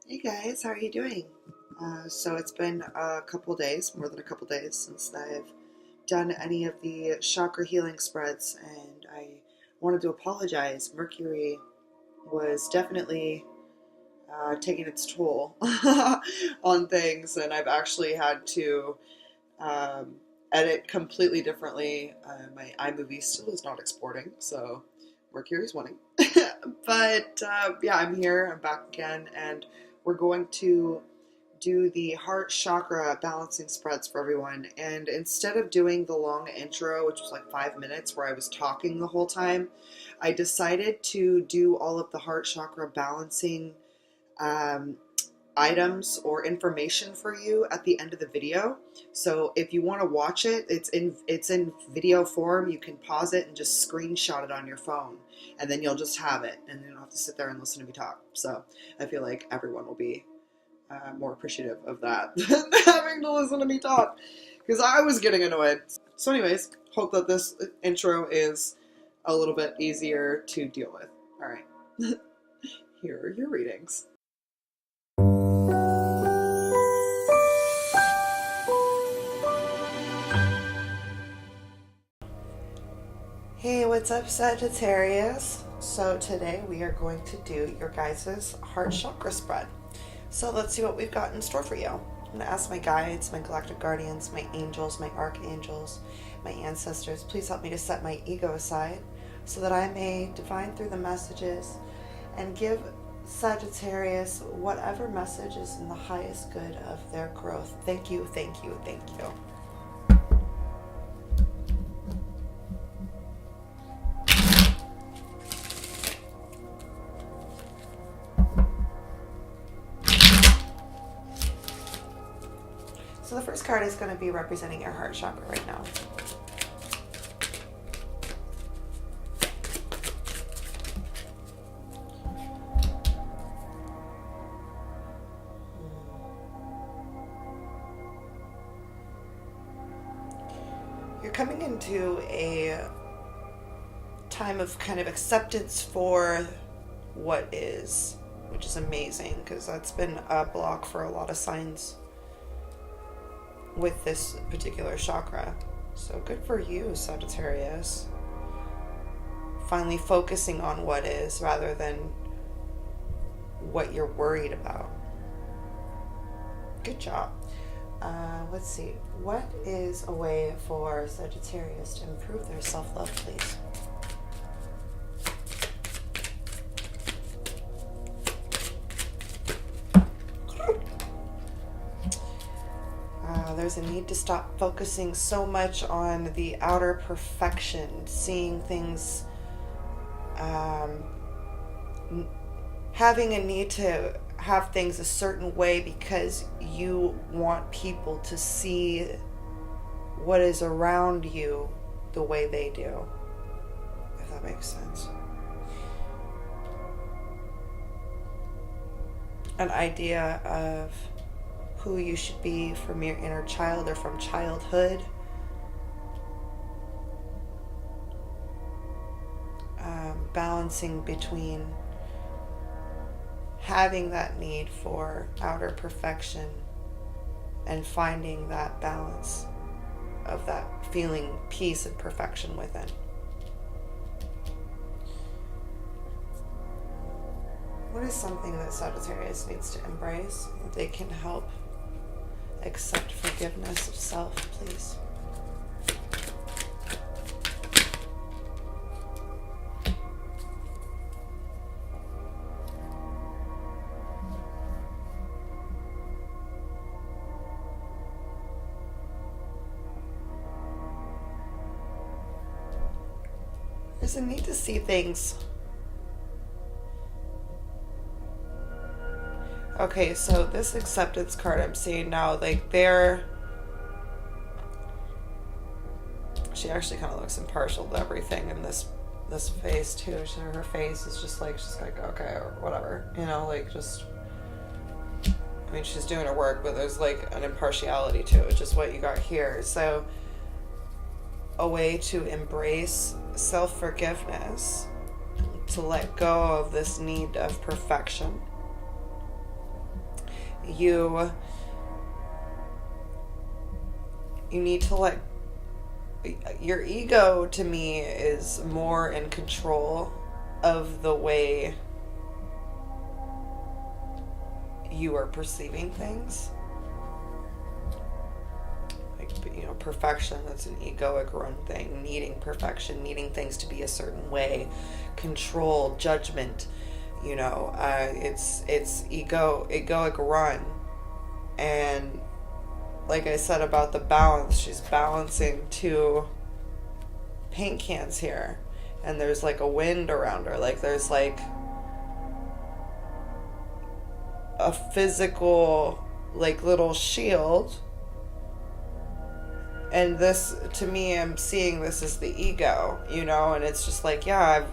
Hey guys, how are you doing? So it's been a couple days, more than a couple days, since I've done any of the chakra healing spreads, and I wanted to apologize. Mercury was definitely taking its toll on things, and I've actually had to um, edit completely differently. My iMovie still is not exporting, so Mercury's winning. But yeah, I'm here, I'm back again, and we're going to do the heart chakra balancing spreads for everyone. And instead of doing the long intro, which was like 5 minutes where I was talking the whole time, I decided to do all of the heart chakra balancing um, items or information for you at the end of the video. So if you want to watch it, it's in video form. You can pause it and just screenshot it on your phone, and then you'll just have it, and you don't have to sit there and listen to me talk. So I feel like everyone will be more appreciative of that than having to listen to me talk, because I was getting annoyed. So anyways, hope that this intro is a little bit easier to deal with. All right. Here are your readings. Hey, what's up, Sagittarius? So today we are going to do your guys' heart chakra spread. So let's see what we've got in store for you. I'm going to ask my guides, my galactic guardians, my angels, my archangels, my ancestors, please help me to set my ego aside so that I may divine through the messages and give Sagittarius whatever message is in the highest good of their growth. Thank you, thank you, thank you. So the first card is going to be representing your heart chakra right now. You're coming into a time of kind of acceptance for what is, which is amazing, because that's been a block for a lot of signs with this particular chakra. So good for you, Sagittarius. Finally focusing on what is rather than what you're worried about. Good job. Let's see. What is a way for Sagittarius to improve their self-love, please? There's a need to stop focusing so much on the outer perfection, seeing things, having a need to have things a certain way because you want people to see what is around you the way they do, if that makes sense. An idea of who you should be from your inner child or from childhood. Balancing between having that need for outer perfection and finding that balance of that feeling peace and perfection within. What is something that Sagittarius needs to embrace? They can help accept forgiveness of self, please. There's a need to see things. Okay, so this acceptance card I'm seeing now, like she actually kind of looks impartial to everything in this face too. Her face is just like, she's like, okay, or whatever, you know, like just, I mean, she's doing her work, but there's like an impartiality to it, which is what you got here. So a way to embrace self-forgiveness, to let go of this need of perfection, You need to let your ego, to me, is more in control of the way you are perceiving things. Like, perfection, that's an egoic run thing. Needing perfection, needing things to be a certain way, control, judgment, it's egoic run. And like I said about the balance, she's balancing two paint cans here, and there's like a wind around her, like there's like a physical like little shield, and this, to me, I'm seeing this as the ego, and it's just like, yeah,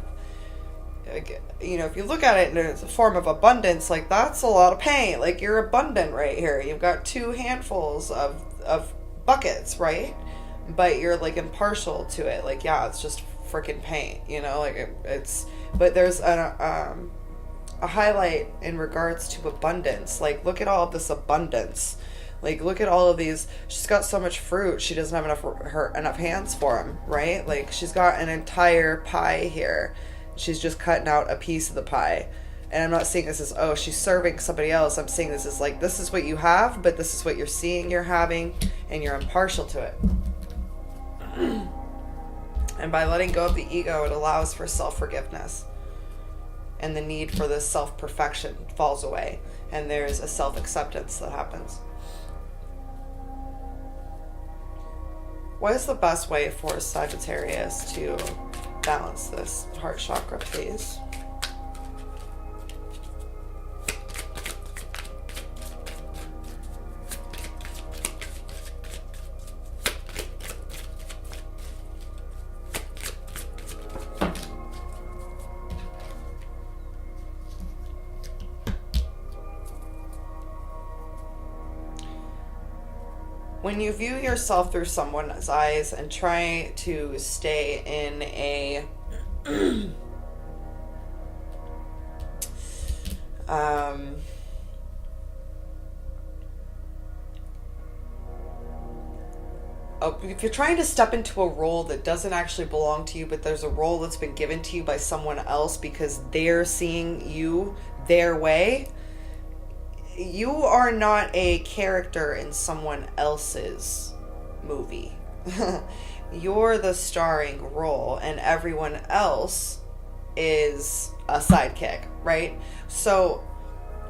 if you look at it in a form of abundance, like that's a lot of paint, like you're abundant right here, you've got 2 handfuls of buckets, right? But you're like impartial to it, like, yeah, it's just freaking paint, like it's, but there's a highlight in regards to abundance. Like, look at all of this abundance. Like, look at all of these. She's got so much fruit, she doesn't have enough hands for them, right? Like, she's got an entire pie here. She's just cutting out a piece of the pie. And I'm not seeing this as, oh, she's serving somebody else. I'm seeing this as like, this is what you have, but this is what you're seeing you're having, and you're impartial to it. And by letting go of the ego, it allows for self-forgiveness. And the need for this self-perfection falls away. And there's a self-acceptance that happens. What is the best way for Sagittarius to balance this heart chakra, please? When you view yourself through someone's eyes and try to stay in a if you're trying to step into a role that doesn't actually belong to you, but there's a role that's been given to you by someone else because they're seeing you their way, you are not a character in someone else's movie. You're the starring role, and everyone else is a sidekick, right? So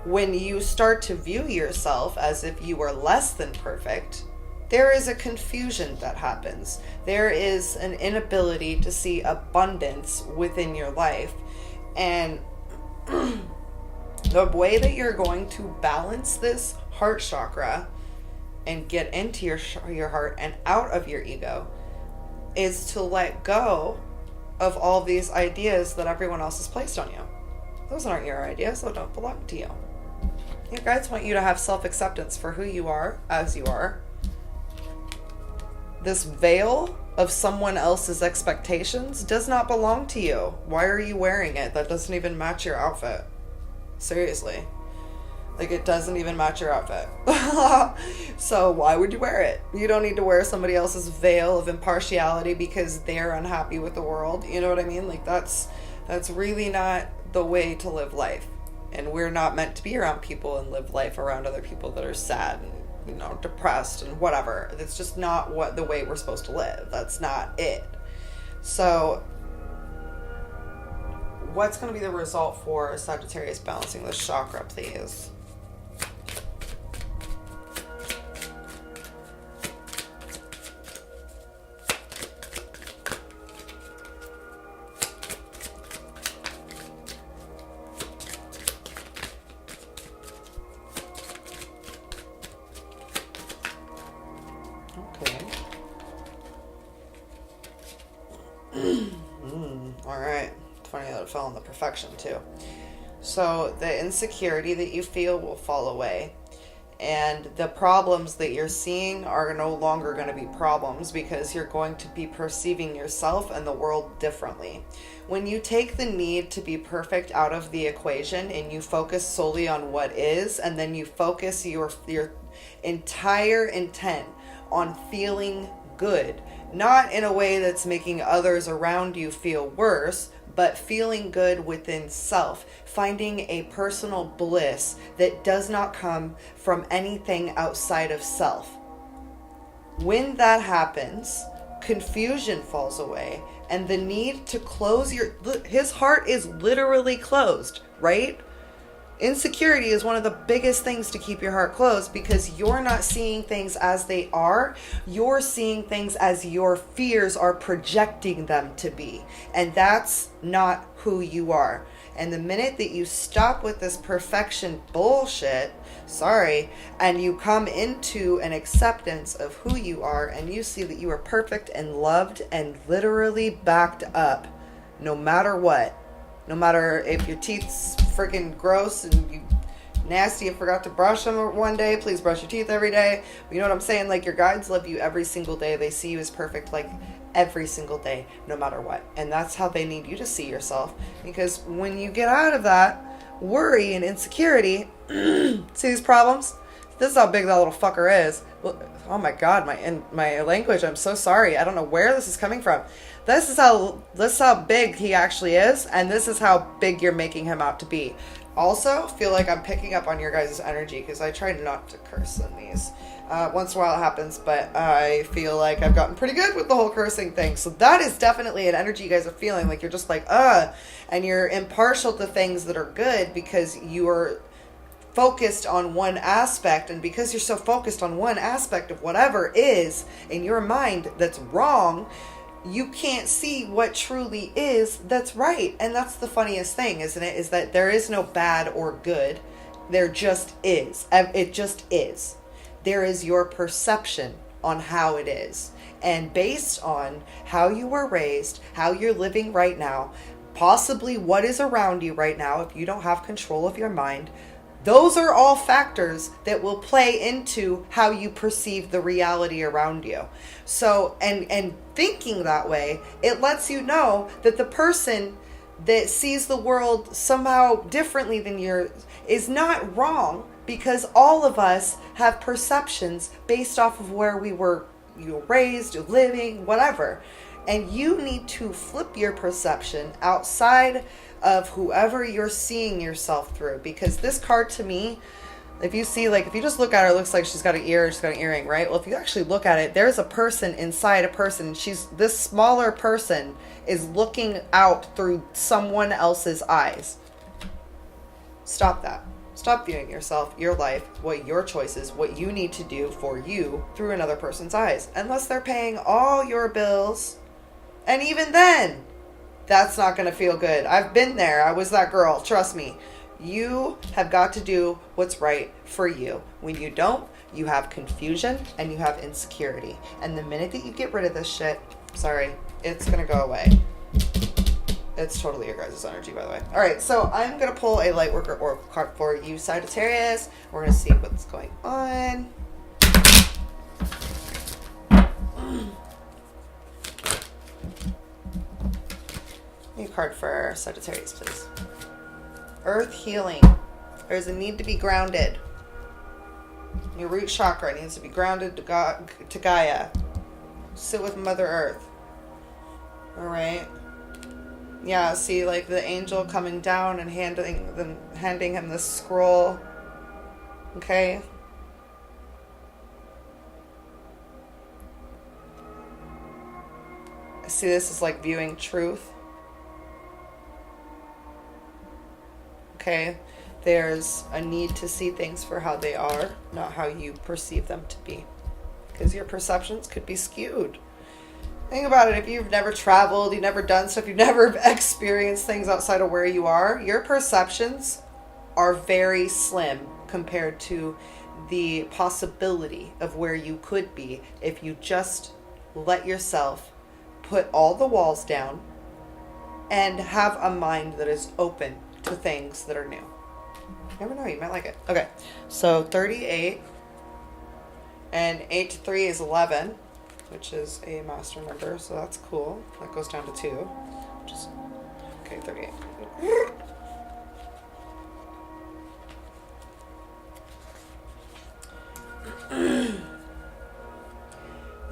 when you start to view yourself as if you are less than perfect, there is a confusion that happens. There is an inability to see abundance within your life. And the way that you're going to balance this heart chakra and get into your heart and out of your ego is to let go of all these ideas that everyone else has placed on you. Those aren't your ideas. Those don't belong to you. Your guides want you to have self-acceptance for who you are as you are. This veil of someone else's expectations does not belong to you. Why are you wearing it? That doesn't even match your outfit. Seriously. Like, it doesn't even match your outfit. So why would you wear it? You don't need to wear somebody else's veil of impartiality because they're unhappy with the world. You know what I mean? Like, that's really not the way to live life. And we're not meant to be around people and live life around other people that are sad and, depressed and whatever. It's just not the way we're supposed to live. That's not it. So what's going to be the result for Sagittarius balancing this chakra, please? Alright. It's funny that it fell on the perfection too. So the insecurity that you feel will fall away. And the problems that you're seeing are no longer going to be problems because you're going to be perceiving yourself and the world differently. When you take the need to be perfect out of the equation and you focus solely on what is, and then you focus your entire intent on feeling good, not in a way that's making others around you feel worse, but feeling good within self, finding a personal bliss that does not come from anything outside of self. When that happens, confusion falls away, and the need to close his heart is literally closed, right? Insecurity is one of the biggest things to keep your heart closed because you're not seeing things as they are. You're seeing things as your fears are projecting them to be. And that's not who you are. And the minute that you stop with this perfection bullshit, and you come into an acceptance of who you are and you see that you are perfect and loved and literally backed up no matter what. No matter if your teeth's freaking gross and you nasty and forgot to brush them one day, please brush your teeth every day. But you know what I'm saying? Like, your guides love you every single day. They see you as perfect, like, every single day, no matter what. And that's how they need you to see yourself. Because when you get out of that worry and insecurity, see these problems? This is how big that little fucker is. Oh my God, my language, I'm so sorry. I don't know where this is coming from. This is how big he actually is, and this is how big you're making him out to be. Also, feel like I'm picking up on your guys' energy because I try not to curse in these. Once in a while it happens, but I feel like I've gotten pretty good with the whole cursing thing. So that is definitely an energy you guys are feeling. Like, you're just like, and you're impartial to things that are good because you are focused on one aspect, and because you're so focused on one aspect of whatever is in your mind that's wrong, you can't see what truly is that's right. And that's the funniest thing, isn't it? Is that there is no bad or good. There just is. It just is. There is your perception on how it is. And based on how you were raised, how you're living right now, possibly what is around you right now, if you don't have control of your mind, those are all factors that will play into how you perceive the reality around you. So, and thinking that way, it lets you know that the person that sees the world somehow differently than yours is not wrong, because all of us have perceptions based off of where we were raised, living, whatever. And you need to flip your perception outside of whoever you're seeing yourself through. Because this card, to me, if you see, like, if you just look at her, it looks like she's got an ear, she's got an earring, right? Well, if you actually look at it, there's a person inside a person. This smaller person is looking out through someone else's eyes. Stop that. Stop viewing yourself, your life, what your choices, what you need to do for you through another person's eyes. Unless they're paying all your bills. And even then, that's not going to feel good. I've been there. I was that girl. Trust me. You have got to do what's right for you. When you don't, you have confusion and you have insecurity. And the minute that you get rid of this shit, it's going to go away. It's totally your guys' energy, by the way. All right, so I'm going to pull a Lightworker Oracle card for you, Sagittarius. We're going to see what's going on. New card for Sagittarius, please. Earth healing. There's a need to be grounded. Your root chakra needs to be grounded to Gaia. Sit with Mother Earth. All right. Yeah, see, like the angel coming down and handing him this scroll. Okay. I see this as like viewing truth. Okay. There's a need to see things for how they are, not how you perceive them to be. Because your perceptions could be skewed. Think about it. If you've never traveled, you've never done stuff, you've never experienced things outside of where you are, your perceptions are very slim compared to the possibility of where you could be if you just let yourself put all the walls down and have a mind that is open to things that are new. You never know, you might like it. Okay, so 38 And 8 to 3 is 11, which is a master number, so that's cool. That goes down to 2. Just okay, 38.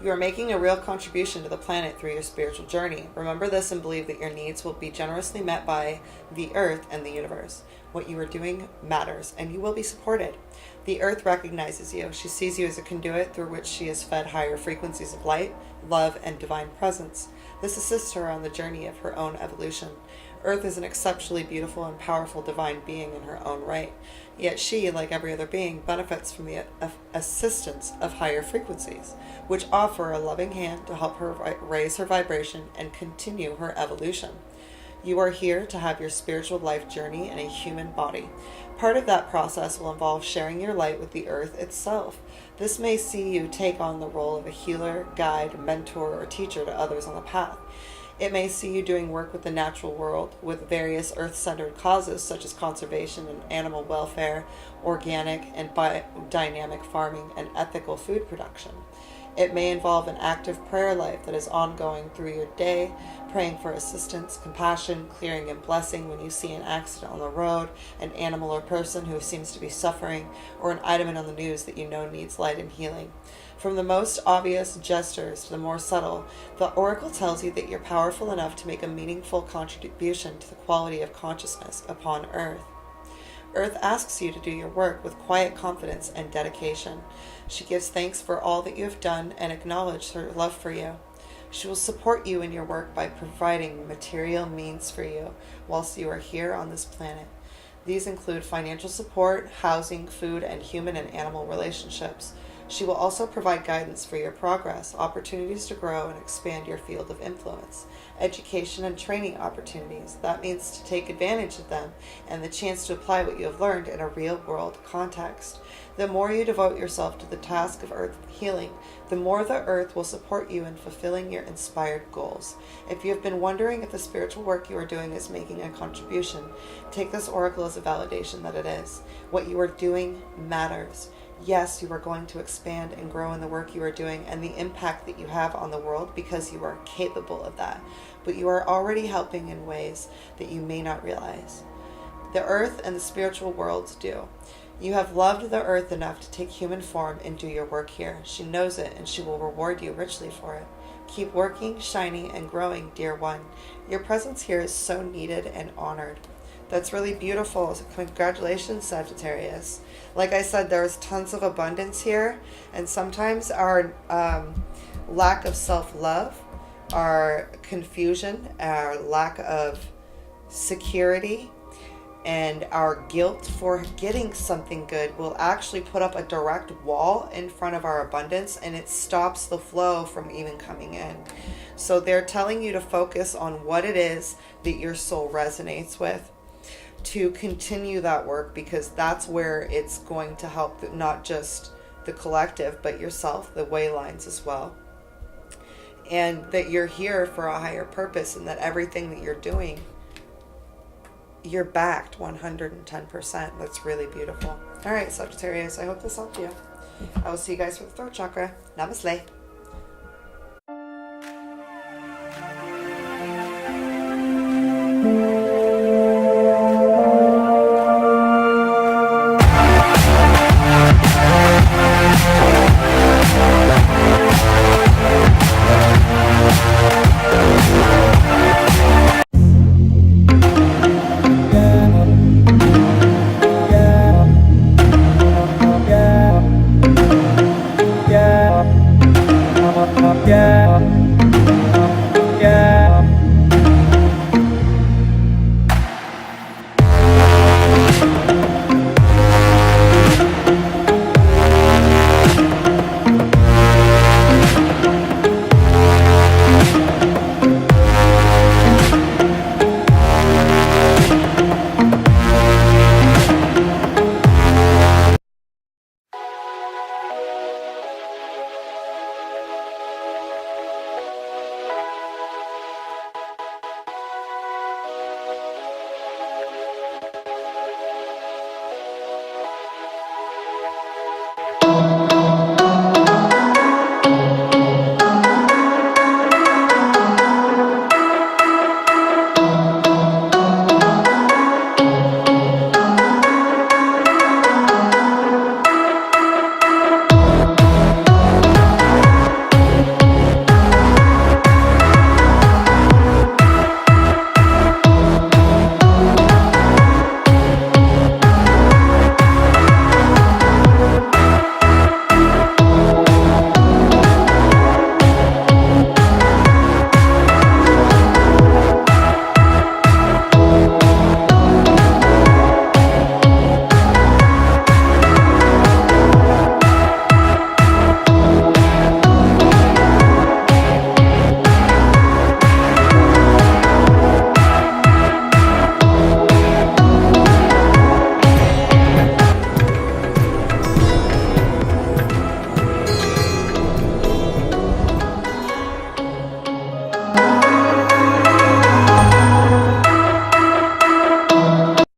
You are making a real contribution to the planet through your spiritual journey. Remember this and believe that your needs will be generously met by the earth and the universe. What you are doing matters, and you will be supported. The earth recognizes you. She sees you as a conduit through which she is fed higher frequencies of light, love, and divine presence. This assists her on the journey of her own evolution. Earth is an exceptionally beautiful and powerful divine being in her own right. Yet she, like every other being, benefits from the assistance of higher frequencies, which offer a loving hand to help her raise her vibration and continue her evolution. You are here to have your spiritual life journey in a human body. Part of that process will involve sharing your light with the earth itself. This may see you take on the role of a healer, guide, mentor, or teacher to others on the path. It may see you doing work with the natural world with various earth-centered causes such as conservation and animal welfare, organic and biodynamic farming, and ethical food production. It may involve an active prayer life that is ongoing through your day, praying for assistance, compassion, clearing, and blessing when you see an accident on the road, an animal or person who seems to be suffering, or an item on the news that you know needs light and healing. From the most obvious gestures to the more subtle, the oracle tells you that you're powerful enough to make a meaningful contribution to the quality of consciousness upon Earth. Earth asks you to do your work with quiet confidence and dedication. She gives thanks for all that you have done and acknowledges her love for you. She will support you in your work by providing material means for you whilst you are here on this planet. These include financial support, housing, food, and human and animal relationships. She will also provide guidance for your progress, opportunities to grow and expand your field of influence, education and training opportunities. That means to take advantage of them and the chance to apply what you have learned in a real-world context. The more you devote yourself to the task of earth healing, the more the earth will support you in fulfilling your inspired goals. If you have been wondering if the spiritual work you are doing is making a contribution, take this oracle as a validation that it is. What you are doing matters. Yes, you are going to expand and grow in the work you are doing and the impact that you have on the world because you are capable of that. But you are already helping in ways that you may not realize. The earth and the spiritual worlds do. You have loved the earth enough to take human form and do your work here. She knows it and she will reward you richly for it. Keep working, shining, and growing, dear one. Your presence here is so needed and honored. That's really beautiful. Congratulations, Sagittarius. Like I said, there's tons of abundance here, and sometimes our lack of self-love, our confusion, our lack of security, and our guilt for getting something good will actually put up a direct wall in front of our abundance, and it stops the flow from even coming in. So they're telling you to focus on what it is that your soul resonates with, to continue that work, because that's where it's going to help not just the collective but yourself, the way lines as well, and that you're here for a higher purpose, and that everything that you're doing, you're backed 110%. That's really beautiful. All right, Sagittarius, I hope this helped you. I will see you guys for the throat chakra. Namaslay.